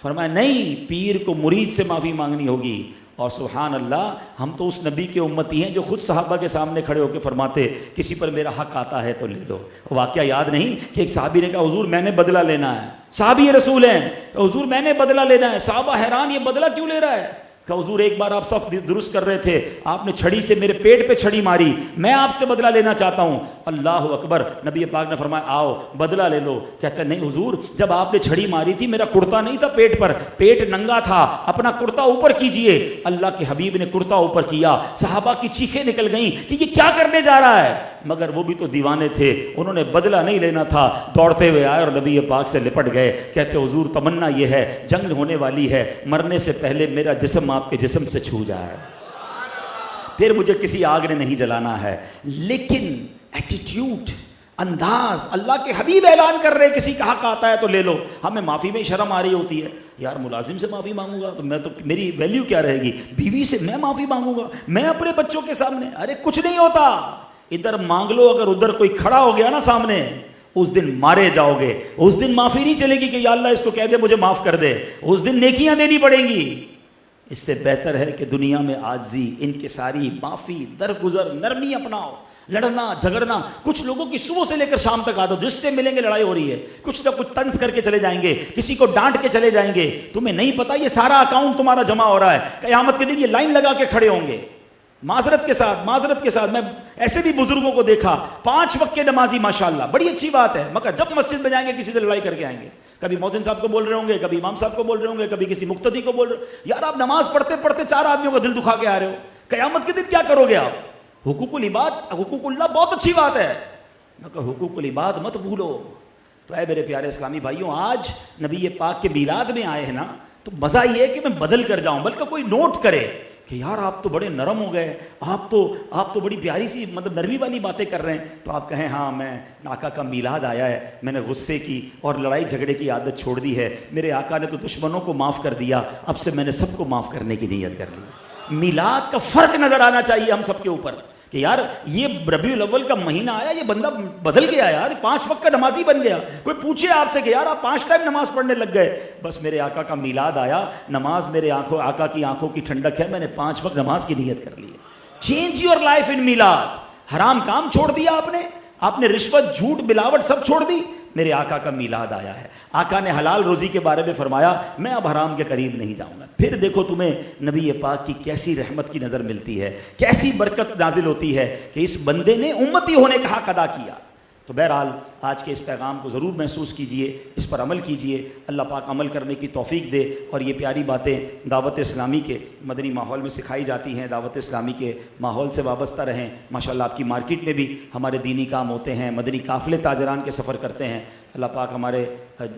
فرمایا نہیں، پیر کو مرید سے معافی مانگنی ہوگی. اور سبحان اللہ، ہم تو اس نبی کے امتی ہیں جو خود صحابہ کے سامنے کھڑے ہو کے فرماتے کسی پر میرا حق آتا ہے تو لے لو. واقعہ یاد نہیں کہ ایک صحابی نے کہا حضور میں نے بدلہ لینا ہے، صحابی رسول ہیں، حضور میں نے بدلہ لینا ہے. صحابہ حیران، یہ بدلہ کیوں لے رہا ہے؟ کہ حضور ایک بار آپ صف درست کر رہے تھے، آپ نے چھڑی سے میرے پیٹ پہ چھڑی ماری، میں آپ سے بدلہ لینا چاہتا ہوں. اللہ اکبر. نبی پاک نے فرمایا آؤ بدلہ لے لو. کہتے ہیں نہیں حضور، جب آپ نے چھڑی ماری تھی میرا کرتا نہیں تھا پیٹ پر، پیٹ ننگا تھا، اپنا کرتا اوپر کیجئے. اللہ کے حبیب نے کرتا اوپر کیا. صحابہ کی چیخیں نکل گئیں کہ یہ کیا کرنے جا رہا ہے، مگر وہ بھی تو دیوانے تھے، انہوں نے بدلہ نہیں لینا تھا، دوڑتے ہوئے آئے اور نبی پاک سے لپٹ گئے. کہتے حضور تمنا یہ ہے، جنگ ہونے والی ہے، مرنے سے پہلے میرا جسم آپ کے جسم سے چھو جائے، پھر مجھے کسی آگ نے نہیں جلانا ہے. لیکن ایٹیٹیوڈ، انداز، اللہ کے حبیب اعلان کر رہے کسی کا حق آتا ہے تو لے لو. ہمیں معافی میں شرم آ رہی ہوتی ہے، یار ملازم سے معافی مانگوں گا تو میں تو میری ویلیو کیا رہے گی، بیوی سے میں معافی مانگوں گا، میں اپنے بچوں کے سامنے، ارے کچھ نہیں ہوتا. ادھر مانگ لو، اگر ادھر کوئی کھڑا ہو گیا نا سامنے، اس دن مارے جاؤ گے، اس دن معافی نہیں چلے گی کہ یا اللہ اس کو کہہ دے مجھے معاف کر دے، اس دن نیکیاں دینی پڑیں گی. اس سے بہتر ہے کہ دنیا میں عاجزی، انکساری، معافی، درگزر، نرمی اپناؤ. لڑنا جھگڑنا، کچھ لوگوں کی صبح سے لے کر شام تک عادت، جس سے ملیں گے لڑائی ہو رہی ہے، کچھ نہ کچھ طنز کر کے چلے جائیں گے، کسی کو ڈانٹ کے چلے جائیں گے. تمہیں نہیں پتا یہ سارا اکاؤنٹ تمہارا جمع ہو رہا ہے، قیامت کے دن یہ لائن لگا کے کھڑے ہوں گے معذرت کے ساتھ. میں ایسے بھی بزرگوں کو دیکھا 5 وقت کے نمازی ماشاءاللہ، بڑی اچھی بات ہے، مگر جب مسجد میں جائیں گے کسی سے لڑائی کر کے آئیں گے. کبھی مؤذن صاحب کو بول رہے ہوں گے، کبھی امام صاحب کو بول رہے ہوں گے، کبھی کسی مقتدی کو بول رہے ہوں. یار آپ نماز پڑھتے پڑھتے 4 آدمیوں کا دل دکھا کے آ رہے ہو، قیامت کے دن کیا کرو گے آپ؟ حقوق العباد، حقوق اللہ بہت اچھی بات ہے مگر حقوق العباد مت بھولو. تو اے میرے پیارے اسلامی بھائیوں، آج نبی پاک کے میلاد میں آئے ہیں نا، تو مزہ یہ ہے کہ میں بدل کر جاؤں، بلکہ کوئی نوٹ کرے کہ یار آپ تو بڑے نرم ہو گئے، آپ تو بڑی پیاری سی مطلب نرمی والی باتیں کر رہے ہیں. تو آپ کہیں ہاں میں آقا کا میلاد آیا ہے، میں نے غصے کی اور لڑائی جھگڑے کی عادت چھوڑ دی ہے، میرے آقا نے تو دشمنوں کو معاف کر دیا، اب سے میں نے سب کو معاف کرنے کی نیت کر لی. میلاد کا فرق نظر آنا چاہیے ہم سب کے اوپر کہ یار یہ ربیع الاول کا مہینہ آیا، یہ بندہ بدل گیا یار، 5 وقت کا نمازی بن گیا. کوئی پوچھے آپ سے کہ یار آپ 5 ٹائم نماز پڑھنے لگ گئے، بس میرے آقا کا میلاد آیا، نماز میرے آقا کی آنکھوں کی ٹھنڈک ہے، میں نے 5 وقت نماز کی نیت کر لی ہے. چینج یور لائف ان میلاد. حرام کام چھوڑ دیا آپ نے رشوت، جھوٹ، ملاوٹ سب چھوڑ دی، میرے آقا کا میلاد آیا ہے. آقا نے حلال روزی کے بارے میں فرمایا میں اب حرام کے قریب نہیں جاؤں گا. پھر دیکھو تمہیں نبی پاک کی کیسی رحمت کی نظر ملتی ہے، کیسی برکت نازل ہوتی ہے کہ اس بندے نے امتی ہونے کا حق ادا کیا. تو بہرحال آج کے اس پیغام کو ضرور محسوس کیجئے، اس پر عمل کیجئے، اللہ پاک عمل کرنے کی توفیق دے. اور یہ پیاری باتیں دعوت اسلامی کے مدنی ماحول میں سکھائی جاتی ہیں، دعوت اسلامی کے ماحول سے وابستہ رہیں. ماشاءاللہ آپ کی مارکیٹ میں بھی ہمارے دینی کام ہوتے ہیں، مدنی قافلے تاجران کے سفر کرتے ہیں. اللہ پاک ہمارے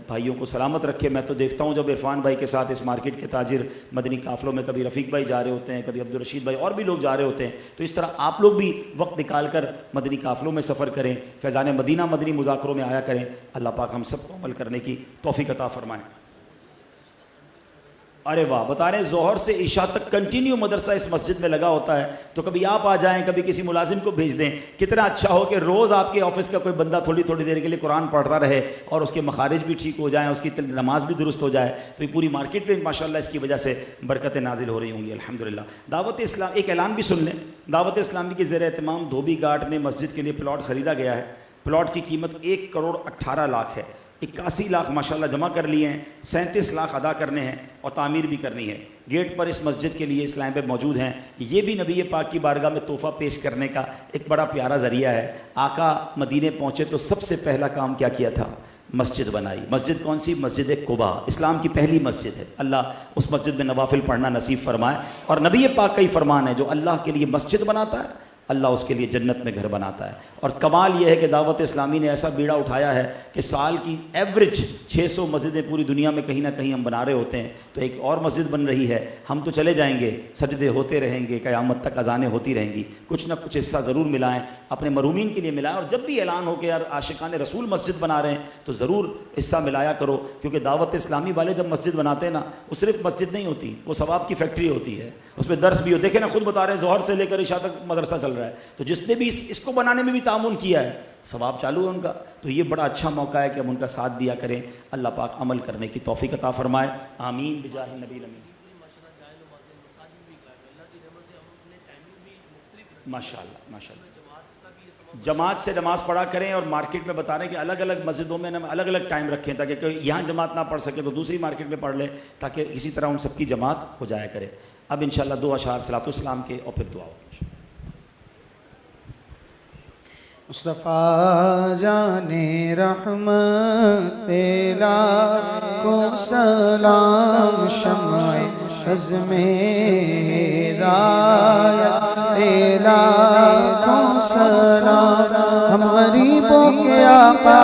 بھائیوں کو سلامت رکھے. میں تو دیکھتا ہوں جب عرفان بھائی کے ساتھ اس مارکیٹ کے تاجر مدنی قافلوں میں، کبھی رفیق بھائی جا رہے ہوتے ہیں، کبھی عبدالرشید بھائی اور بھی لوگ جا رہے ہوتے ہیں، تو اس طرح آپ لوگ بھی وقت نکال کر مدنی قافلوں میں سفر کریں، فیضان مدینہ مدنی مذاکروں میں آیا کریں. اللہ پاک ہم سب کو عمل کرنے کی توفیق عطا فرمائیں. ارے واہ، بتا رہے ہیں ظہر سے عشاء تک کنٹینیو مدرسہ اس مسجد میں لگا ہوتا ہے. تو کبھی آپ آ جائیں، کبھی کسی ملازم کو بھیج دیں. کتنا اچھا ہو کہ روز آپ کے آفس کا کوئی بندہ تھوڑی تھوڑی دیر کے لیے قرآن پڑھتا رہے اور اس کے مخارج بھی ٹھیک ہو جائیں، اس کی نماز بھی درست ہو جائے. تو یہ پوری مارکیٹ میں ماشاءاللہ اس کی وجہ سے برکتیں نازل ہو رہی ہوں گی الحمدللہ. دعوت اسلام، ایک اعلان بھی سن لیں. دعوت اسلامی کے زیر اہتمام دھوبی گھاٹ میں مسجد کے لیے پلاٹ خریدا گیا ہے. پلاٹ کی قیمت 1,18,00,000 ہے. 81 لاکھ ماشاءاللہ جمع کر لیے ہیں، 37 لاکھ ادا کرنے ہیں اور تعمیر بھی کرنی ہے. گیٹ پر اس مسجد کے لیے اسلام پہ موجود ہیں. یہ بھی نبی پاک کی بارگاہ میں تحفہ پیش کرنے کا ایک بڑا پیارا ذریعہ ہے. آقا مدینے پہنچے تو سب سے پہلا کام کیا کیا تھا؟ مسجد بنائی. مسجد کون سی؟ مسجد قباء، اسلام کی پہلی مسجد ہے. اللہ اس مسجد میں نوافل پڑھنا نصیب فرمائے. اور نبی پاک کا ہی فرمان ہے، جو اللہ کے لیے مسجد بناتا ہے اللہ اس کے لیے جنت میں گھر بناتا ہے. اور کمال یہ ہے کہ دعوت اسلامی نے ایسا بیڑا اٹھایا ہے کہ سال کی ایوریج 600 مسجدیں پوری دنیا میں کہیں نہ کہیں ہم بنا رہے ہوتے ہیں. تو ایک اور مسجد بن رہی ہے. ہم تو چلے جائیں گے، سجدے ہوتے رہیں گے، قیامت تک اذانیں ہوتی رہیں گی. کچھ نہ کچھ حصہ ضرور ملائیں، اپنے مرحومین کے لیے ملائیں. اور جب بھی اعلان ہو کہ یار عاشقان رسول مسجد بنا رہے ہیں تو ضرور حصہ ملایا کرو. کیونکہ دعوت اسلامی والے جب مسجد بناتے ہیں نا، وہ صرف مسجد نہیں ہوتی، وہ ثواب کی فیکٹری ہوتی ہے. اس میں درس بھی ہو. دیکھیں نا، خود بتا رہے ہیں ظہر سے لے کر عشاء تک مدرسہ چل رہا ہے. تو جس نے بھی اس کو بنانے میں بھی تعاون کیا ہے، ثواب چالو ہے ان کا. تو یہ بڑا اچھا موقع ہے کہ ہم ان کا ساتھ دیا کریں. اللہ پاک عمل کرنے کی توفیق عطا فرمائے. آمین بجاہ نبی الامین. ماشاءاللہ ماشاءاللہ. جماعت سے نماز پڑھا کریں. اور مارکیٹ میں بتا رہے ہیں کہ الگ الگ مسجدوں میں الگ الگ ٹائم رکھیں تاکہ کوئی یہاں جماعت نہ پڑھ سکے تو دوسری مارکیٹ میں پڑھ لے، تاکہ اسی طرح ان سب کی جماعت ہو جایا کرے. اب انشاءاللہ 2 اشعار صلاۃ السلام کے اور پھر دعا ہوگی. مصطفیٰ جان رحمت لاکھوں سلام، شمع عزم ہدایت لاکھوں سلام. ہم غریبوں کے آقا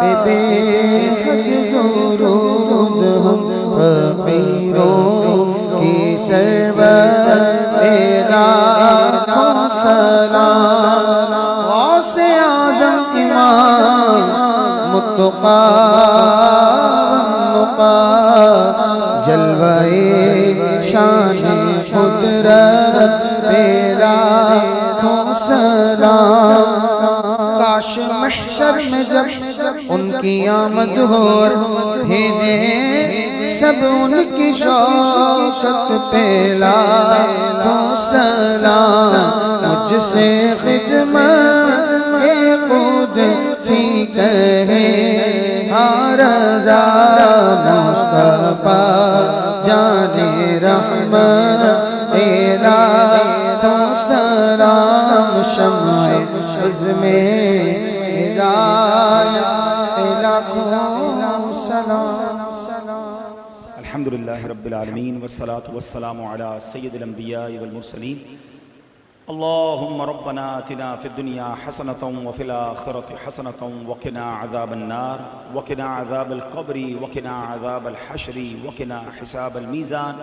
پہ بے حد درود، ہم فقیروں کی سرور لاکھوں سلام. غوث اعظم امام متقی جلوہ شان قدرت پہ لاکھوں سلام. کاش محشر میں جب ان کی آمد ہو، بھیجے سب ان کی شوقت پہ لاکھوں سلام. مجھ سے خدمت قدسی کہے ہر رضا، مصطفیٰ جان رحمت لاکھوں سلام. شمع عزم ہدایت لاکھوں سلام. الحمدللہ رب العالمین والصلاة والسلام علی سید الانبیاء والمرسلین. اللہم ربنا آتنا فی الدنیا حسنۃ وفی الآخرۃ حسنۃ وقنا عذاب النار وقنا عذاب القبر وقنا عذاب الحشر وقنا حساب المیزان.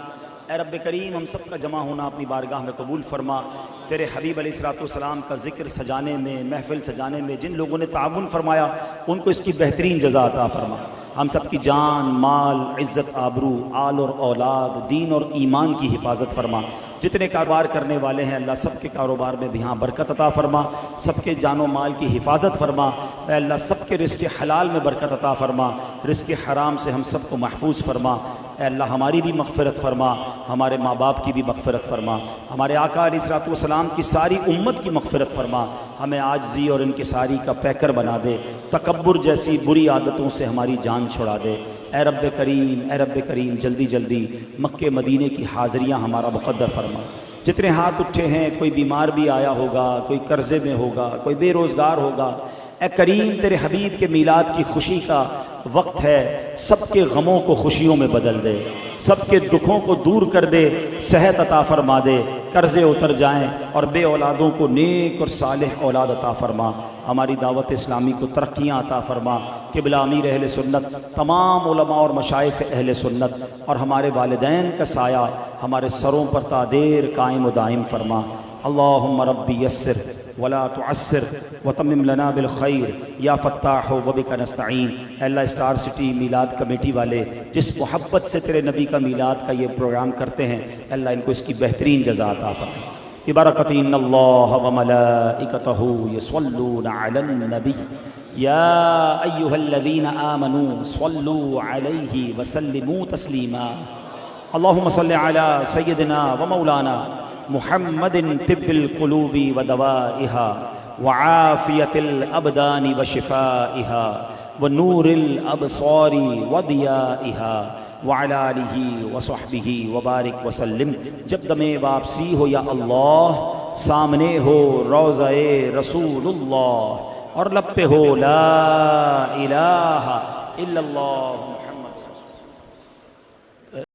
اے رب کریم، ہم سب کا جمع ہونا اپنی بارگاہ میں قبول فرما. تیرے حبیب علیہ الصلوۃ والسلام کا ذکر سجانے میں، محفل سجانے میں جن لوگوں نے تعاون فرمایا ان کو اس کی بہترین جزا عطا فرما. ہم سب کی جان، مال، عزت، آبرو، آل اور اولاد، دین اور ایمان کی حفاظت فرما. جتنے کاروبار کرنے والے ہیں اللہ سب کے کاروبار میں بھی یہاں برکت عطا فرما. سب کے جان و مال کی حفاظت فرما. اے اللہ سب کے رزق حلال میں برکت عطا فرما. رزق حرام سے ہم سب کو محفوظ فرما. اے اللہ ہماری بھی مغفرت فرما، ہمارے ماں باپ کی بھی مغفرت فرما، ہمارے آقا علیہ الصلوۃ والسلام کی ساری امت کی مغفرت فرما. ہمیں عاجزی اور انکساری کا پیکر بنا دے. تکبر جیسی بری عادتوں سے ہماری جان چھڑا دے. اے رب کریم، اے رب کریم، جلدی جلدی مکہ مدینے کی حاضریاں ہمارا مقدر فرما. جتنے ہاتھ اٹھے ہیں، کوئی بیمار بھی آیا ہوگا، کوئی قرضے میں ہوگا، کوئی بے روزگار ہوگا، اے کریم تیرے حبیب کے میلاد کی خوشی کا وقت ہے. سب کے غموں کو خوشیوں میں بدل دے، سب کے دکھوں کو دور کر دے، صحت عطا فرما دے، قرضے اتر جائیں اور بے اولادوں کو نیک اور صالح اولاد عطا فرما. ہماری دعوت اسلامی کو ترقیاں عطا فرما. قبلہ امیر اہل سنت، تمام علماء اور مشائخ اہل سنت اور ہمارے والدین کا سایہ ہمارے سروں پر تا دیر قائم و دائم فرما. اللہم ربی یسر ولا تعسر وتمم لنا بالخیر یا فتاح وبک نستعین۔ اے اللہ اسٹار سٹی میلاد کمیٹی والے جس محبت سے تیرے نبی کا میلاد کا یہ پروگرام کرتے ہیں، اے اللہ ان کو اس کی بہترین جزا عطا فرما۔ ببرکت ان اللہ وملائکتہ یصلون علی النبی یا ایہا الذین آمنوا صلوا علیہ وسلموا تسلیما۔ اللہم صل علی سیدنا ومولانا محمد طب القلوب ودوائها وعافیت الابدان وشفائها ونور الابصار وضیائها وعلی آلہ وصحبہ وبارک وسلم۔ جب دم واپسی ہو یا اللہ، سامنے ہو روضہ رسول اللہ اور لب پہ ہو لا الہ الا اللہ۔